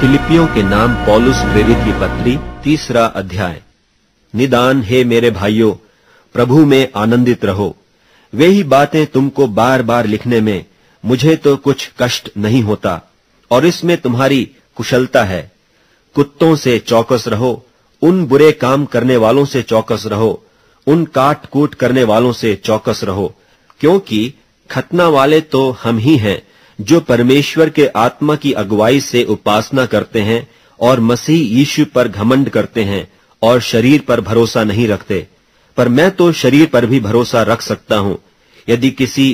फिलिपियों के नाम पौलुस प्रेरित की पत्री 3 अध्याय। निदान हे मेरे भाइयों, प्रभु में आनंदित रहो। वे ही बातें तुमको बार बार लिखने में मुझे तो कुछ कष्ट नहीं होता, और इसमें तुम्हारी कुशलता है। कुत्तों से चौकस रहो, उन बुरे काम करने वालों से चौकस रहो, उन काट कूट करने वालों से चौकस रहो, क्योंकि खतना वाले तो हम ही हैं जो परमेश्वर के आत्मा की अगुवाई से उपासना करते हैं और मसीह यीशु पर घमंड करते हैं और शरीर पर भरोसा नहीं रखते। पर मैं तो शरीर पर भी भरोसा रख सकता हूं। यदि किसी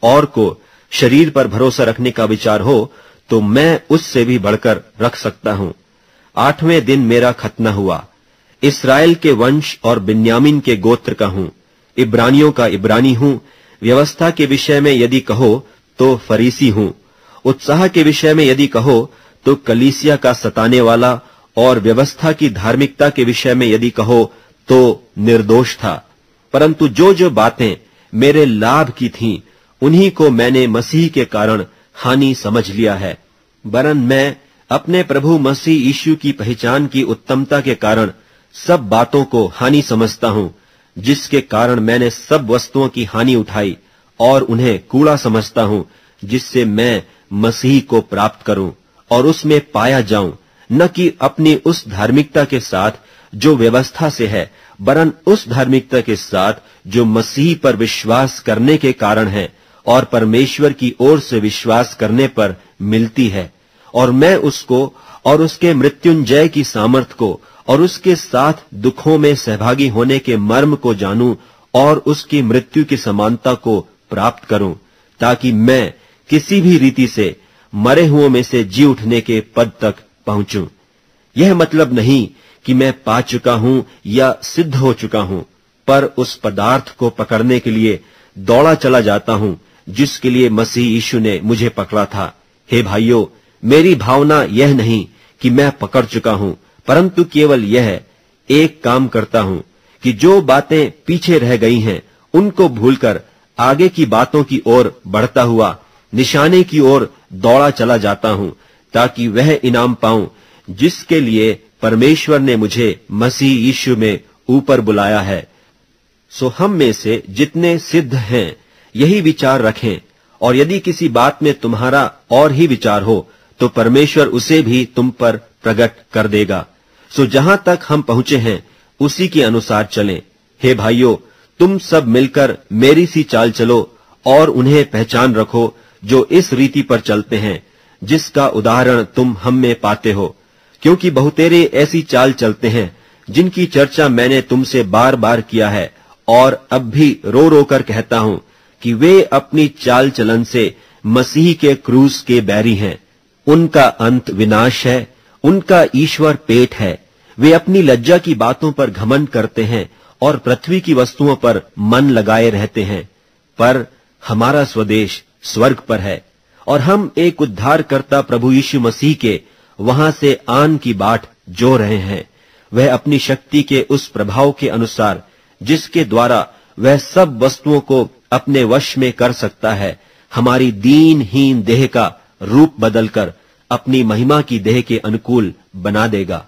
और को शरीर पर भरोसा रखने का विचार हो तो मैं उससे भी बढ़कर रख सकता हूं। 8वें दिन मेरा खतना हुआ। इस्राएल के वंश और बिन्यामीन के गोत्र का हूं, इब्रानियों का इब्रानी हूं। व्यवस्था के विषय में यदि कहो तो फरीसी हूं, उत्साह के विषय में यदि कहो तो कलीसिया का सताने वाला, और व्यवस्था की धार्मिकता के विषय में यदि कहो तो निर्दोष था। परंतु जो जो बातें मेरे लाभ की थीं, उन्हीं को मैंने मसीह के कारण हानि समझ लिया है। वरन मैं अपने प्रभु मसीह यीशु की पहचान की उत्तमता के कारण सब बातों को हानि समझता हूं, जिसके कारण मैंने सब वस्तुओं की हानि उठाई और उन्हें कूड़ा समझता हूं, जिससे मैं मसीह को प्राप्त करूं और उसमें पाया जाऊं, न कि अपनी उस धार्मिकता के साथ जो व्यवस्था से है, वरन उस धार्मिकता के साथ जो मसीह पर विश्वास करने के कारण है और परमेश्वर की ओर से विश्वास करने पर मिलती है। और मैं उसको और उसके मृत्युंजय की सामर्थ को और उसके साथ दुखों में सहभागी होने के मर्म को जानूं और उसकी मृत्यु की समानता को प्राप्त करूं, ताकि मैं किसी भी रीति से मरे हुओं में से जी उठने के पद तक पहुंचूं। यह मतलब नहीं कि मैं पा चुका हूं या सिद्ध हो चुका हूं, पर उस पदार्थ को पकड़ने के लिए दौड़ा चला जाता हूं जिसके लिए मसीह यीशु ने मुझे पकड़ा था। हे भाइयों, मेरी भावना यह नहीं कि मैं पकड़ चुका हूं, परंतु केवल यह एक काम करता हूं कि जो बातें पीछे रह गई हैं उनको भूलकर आगे की बातों की ओर बढ़ता हुआ निशाने की ओर दौड़ा चला जाता हूं, ताकि वह इनाम पाऊं जिसके लिए परमेश्वर ने मुझे मसीह यीशु में ऊपर बुलाया है। सो हम में से जितने सिद्ध हैं यही विचार रखें, और यदि किसी बात में तुम्हारा और ही विचार हो तो परमेश्वर उसे भी तुम पर प्रकट कर देगा। सो जहां तक हम पहुंचे हैं उसी के अनुसार चलें। हे भाइयों, तुम सब मिलकर मेरी सी चाल चलो और उन्हें पहचान रखो जो इस रीति पर चलते हैं जिसका उदाहरण तुम हम में पाते हो, क्योंकि बहुतेरे ऐसी चाल चलते हैं जिनकी चर्चा मैंने तुमसे बार बार किया है और अब भी रो रो कर कहता हूं कि वे अपनी चाल चलन से मसीह के क्रूस के बैरी हैं। उनका अंत विनाश है, उनका ईश्वर पेट है। वे अपनी लज्जा की बातों पर घमंड करते हैं और पृथ्वी की वस्तुओं पर मन लगाए रहते हैं। पर हमारा स्वदेश स्वर्ग पर है, और हम एक उद्धारकर्ता प्रभु यीशु मसीह के वहां से आन की बाट जो रहे हैं। वह अपनी शक्ति के उस प्रभाव के अनुसार जिसके द्वारा वह सब वस्तुओं को अपने वश में कर सकता है, हमारी दीनहीन देह का रूप बदलकर अपनी महिमा की देह के अनुकूल बना देगा।